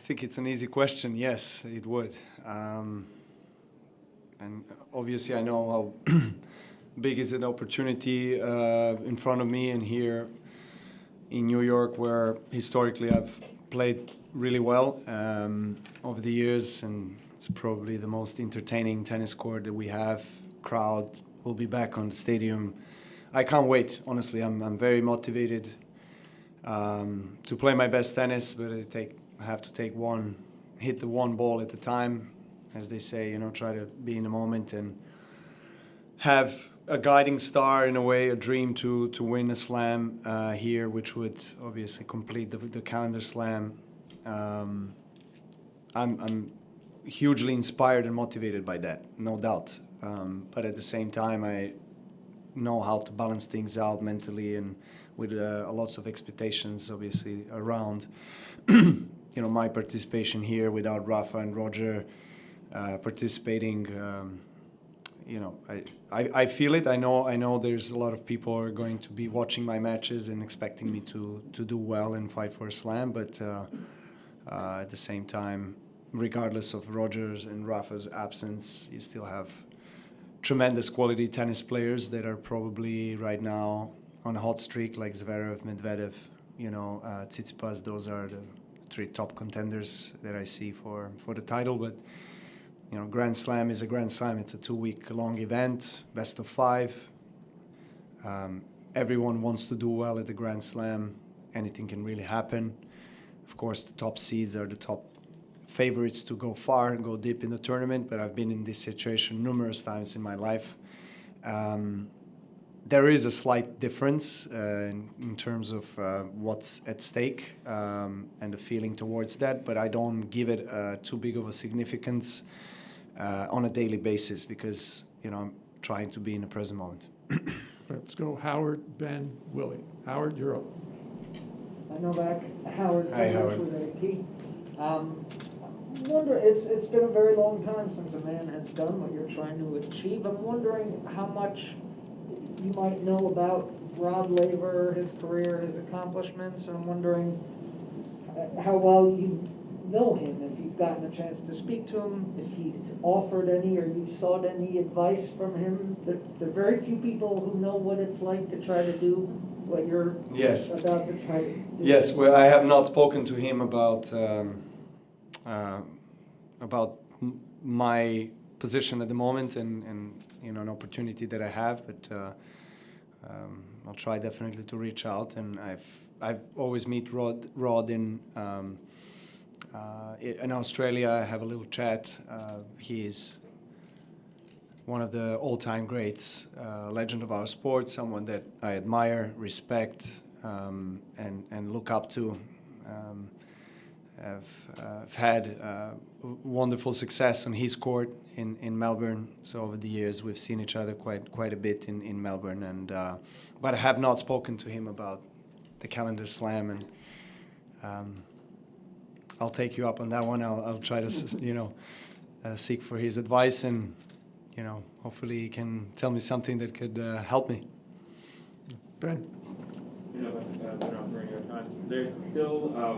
think it's an easy question. Yes, it would. And obviously I know how big is an opportunity in front of me and here in New York, where historically I've played really well over the years, and it's probably the most entertaining tennis court that we have. Crowd will be back on the stadium. I can't wait, honestly. I'm very motivated to play my best tennis, but I have to hit the one ball at a time, as they say, try to be in the moment and have a guiding star, in a way, a dream to win a slam here, which would obviously complete the calendar slam. I'm hugely inspired and motivated by that, no doubt. But at the same time, I know how to balance things out mentally, and with lots of expectations, obviously, around my participation here without Rafa and Roger participating. I feel it. I know there's a lot of people are going to be watching my matches and expecting me to do well and fight for a slam. But at the same time, regardless of Roger's and Rafa's absence, you still have tremendous quality tennis players that are probably right now on a hot streak, like Zverev, Medvedev, Tsitsipas. Those are the three top contenders that I see for the title. But Grand Slam is a Grand Slam. It's a 2-week long event, best of 5. Everyone wants to do well at the Grand Slam. Anything can really happen. Of course, the top seeds are the top favorites to go far and go deep in the tournament, but I've been in this situation numerous times in my life. There is a slight difference in terms of what's at stake and the feeling towards that, but I don't give it too big of a significance on a daily basis, because I'm trying to be in the present moment. Let's go Howard, Ben, Willie. Howard, you're up. Hi, Novak. Howard. Hi, Howard. With AP. I wonder, it's been a very long time since a man has done what you're trying to achieve. I'm wondering how much you might know about Rod Laver, his career, his accomplishments, and I'm wondering how well you know him, if you've gotten a chance to speak to him, if he's offered any or you've sought any advice from him. There are very few people who know what it's like to try to do what you're about to try to do. Yes, well, I have not spoken to him about my position at the moment and an opportunity that I have, but I'll try definitely to reach out. And I've always meet Rod in Australia. I have a little chat. He is one of the all-time greats, legend of our sport, someone that I admire, respect, and look up to. I've had wonderful success on his court in Melbourne. So over the years, we've seen each other quite a bit in Melbourne. And but I have not spoken to him about the calendar slam, and I'll take you up on that one. I'll try to seek for his advice, and hopefully he can tell me something that could help me. Ben. There's still a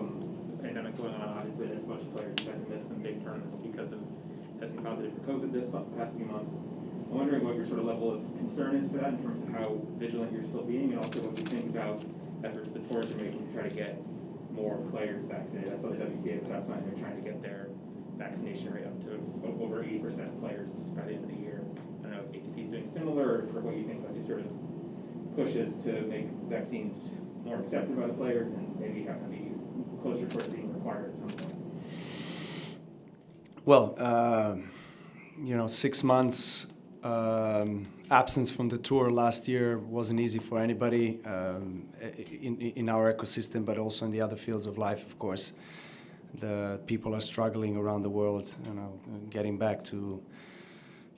pandemic going on. Obviously, there's a bunch of players who had to miss some big tournaments because of testing positive for COVID this past few months. I'm wondering what your sort of level of concern is for that, in terms of how vigilant you're still being, and also what you think about efforts the tours are making to try to get more players vaccinated. I saw the WTA was outside, they're trying to get their vaccination rate up to over 80% of players by the end of the year. I don't know if ATP is doing similar, or what you think about these sort of pushes to make vaccines more accepted by the players, and maybe have to be closer towards being required at some point. Well, 6 months absence from the tour last year wasn't easy for anybody in our ecosystem, but also in the other fields of life, of course. The people are struggling around the world, getting back to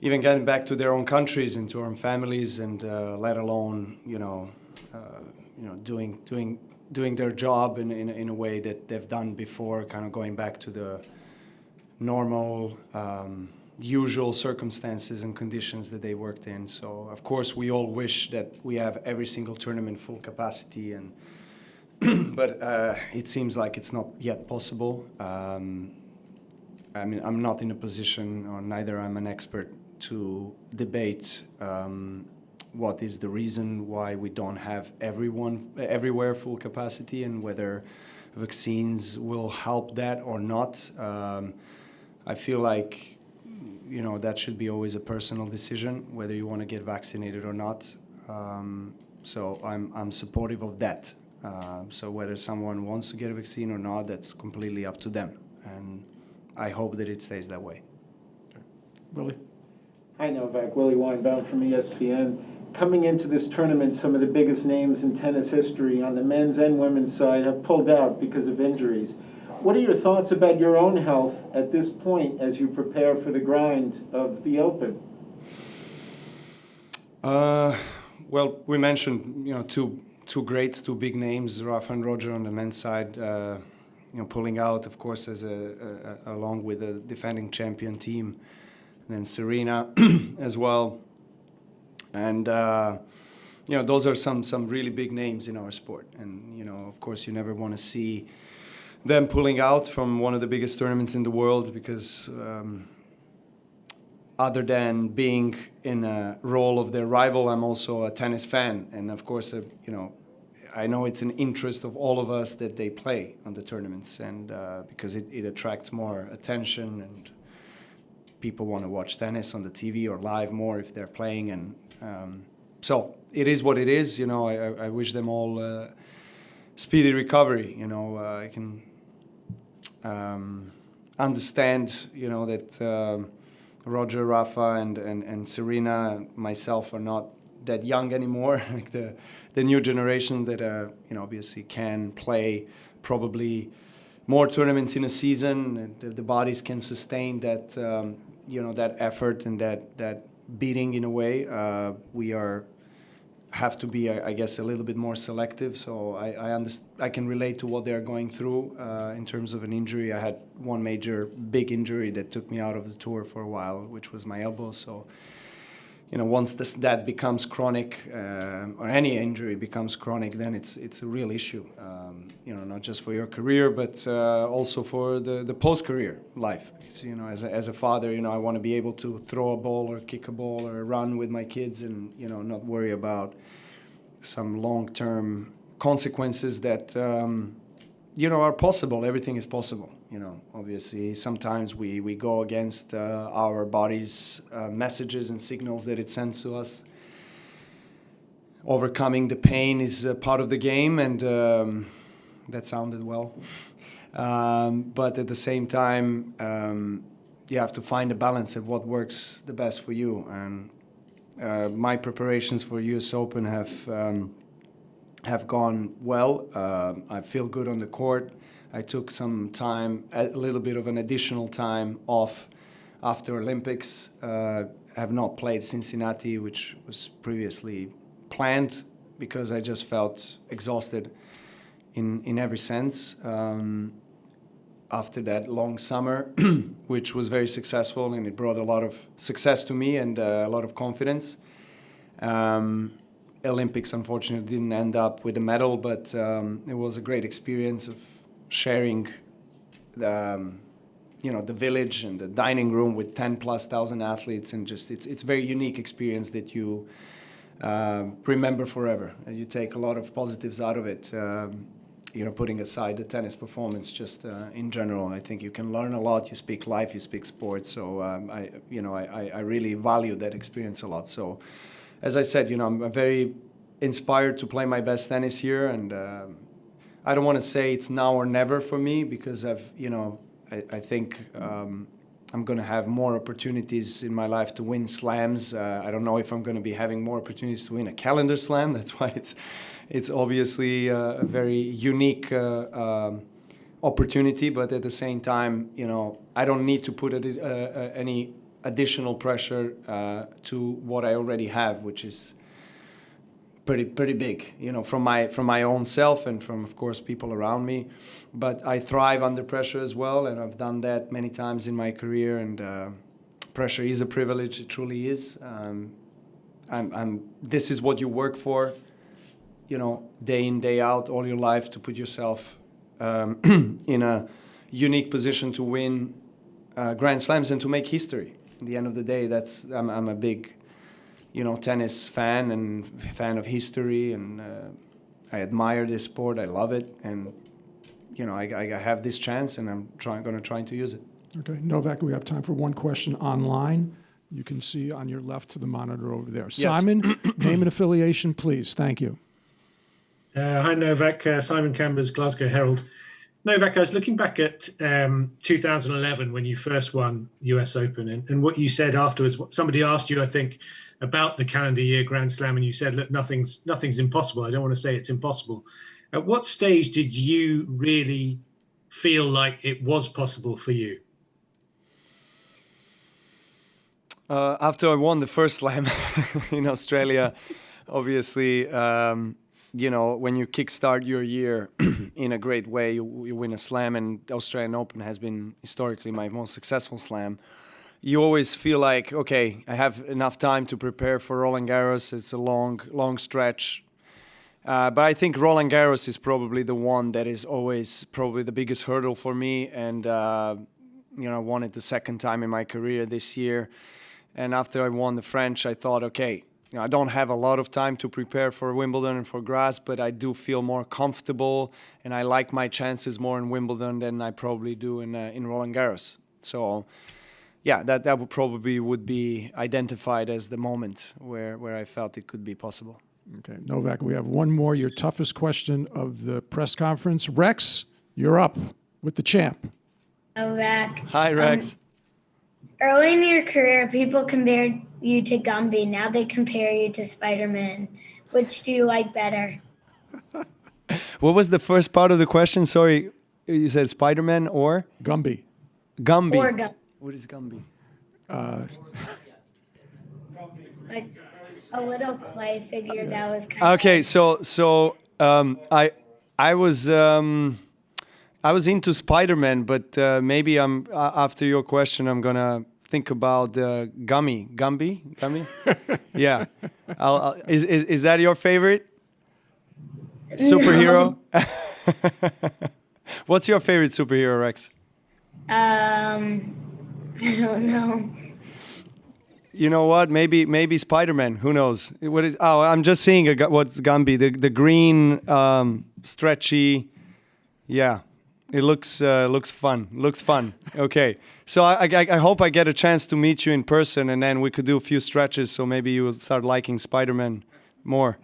their own countries and to their own families, and let alone doing their job in a way that they've done before, kind of going back to the normal, usual circumstances and conditions that they worked in. So, of course, we all wish that we have every single tournament full capacity and but it seems like it's not yet possible. I mean, I'm not in a position, or neither I'm an expert, to debate what is the reason why we don't have everywhere full capacity, and whether vaccines will help that or not. I feel like, that should be always a personal decision, whether you want to get vaccinated or not. So I'm supportive of that. So whether someone wants to get a vaccine or not, that's completely up to them. And I hope that it stays that way. Willie? Hi, Novak. Willie Weinbaum from ESPN. Coming into this tournament, some of the biggest names in tennis history on the men's and women's side have pulled out because of injuries. What are your thoughts about your own health at this point as you prepare for the grind of the Open? Well, we mentioned, two greats, two big names, Rafa and Roger on the men's side, pulling out, of course, as along with the defending champion team, and then Serena as well. And, those are some really big names in our sport. And, of course, you never want to see them pulling out from one of the biggest tournaments in the world, because other than being in a role of their rival, I'm also a tennis fan. And, of course, I know it's an interest of all of us that they play on the tournaments, and because it attracts more attention, and people want to watch tennis on the TV or live more if they're playing. And so it is what it is. I wish them all speedy recovery. I can understand, that Roger, Rafa, and Serena, myself, are not that young anymore. Like the new generation that obviously can play probably more tournaments in a season, and the bodies can sustain that that effort and that beating in a way. We have to be, I guess, a little bit more selective. So I can relate to what they're going through in terms of an injury. I had one major big injury that took me out of the tour for a while, which was my elbow. So once that becomes chronic, or any injury becomes chronic, then it's a real issue. Not just for your career, but also for the post-career life. So, as a father, I want to be able to throw a ball or kick a ball or run with my kids, and not worry about some long-term consequences that are possible. Everything is possible. Obviously, sometimes we go against our body's messages and signals that it sends to us. Overcoming the pain is part of the game, and that sounded well. But at the same time, you have to find a balance at what works the best for you. And my preparations for US Open have gone well. I feel good on the court. I took some time, a little bit of an additional time off after Olympics. Have not played Cincinnati, which was previously planned, because I just felt exhausted in every sense. After that long summer, which was very successful, and it brought a lot of success to me and a lot of confidence. Olympics, unfortunately, didn't end up with a medal, but it was a great experience of sharing the village and the dining room with 10,000+ athletes, and just it's a very unique experience that you remember forever, and you take a lot of positives out of it. Putting aside the tennis performance, just in general, I think you can learn a lot. You speak life, you speak sports. So I really value that experience a lot. So, as I said, I'm very inspired to play my best tennis here, and I don't want to say it's now or never for me, because I think I'm going to have more opportunities in my life to win slams. I don't know if I'm going to be having more opportunities to win a calendar slam. That's why it's obviously a very unique opportunity. But at the same time, I don't need to put any additional pressure to what I already have, which is pretty big, from my own self and from, of course, people around me. But I thrive under pressure as well, and I've done that many times in my career. And pressure is a privilege; it truly is. This is what you work for. day in, day out, all your life to put yourself in a unique position to win Grand Slams and to make history. At the end of the day, I'm a big, tennis fan and fan of history, and I admire this sport. I love it, and I have this chance, and I'm going to try to use it. Okay, Novak, we have time for one question online. You can see on your left to the monitor over there. Yes. Simon, name and affiliation, please. Thank you. Hi, Novak. Simon Chambers, Glasgow Herald. Novak, I was looking back at 2011 when you first won US Open, and what you said afterwards. Somebody asked you, I think, about the calendar year Grand Slam, and you said, look, nothing's impossible. I don't want to say it's impossible. At what stage did you really feel like it was possible for you? After I won the first slam in Australia, obviously, when you kickstart your year in a great way, you win a slam, and the Australian Open has been historically my most successful slam. You always feel like, okay, I have enough time to prepare for Roland Garros. It's a long stretch. But I think Roland Garros is probably the one that is always probably the biggest hurdle for me. And, I won it the second time in my career this year. And after I won the French, I thought, okay, I don't have a lot of time to prepare for Wimbledon and for grass, but I do feel more comfortable, and I like my chances more in Wimbledon than I probably do in Roland Garros. So, yeah, that would be identified as the moment where I felt it could be possible. Okay, Novak, we have one more, your toughest question of the press conference. Rex, you're up with the champ. Novak. Hi, Rex. Early in your career, people compared you to Gumby. Now they compare you to Spider-Man. Which do you like better? What was the first part of the question? Sorry, you said Spider-Man or? Gumby. Gumby. Or Gumby. What is Gumby? Like a little clay figure that was kind Okay, of... so I was into Spider-Man, but maybe after your question, I'm gonna think about Gumby. Yeah. Is that your favorite superhero? What's your favorite superhero, Rex? I don't know. You know what? Maybe Spider-Man. Who knows? What is? Oh, I'm just seeing what's Gumby. The green, stretchy. Yeah. It looks fun. Looks fun. Okay. So I hope I get a chance to meet you in person, and then we could do a few stretches. So maybe you will start liking Spider-Man more.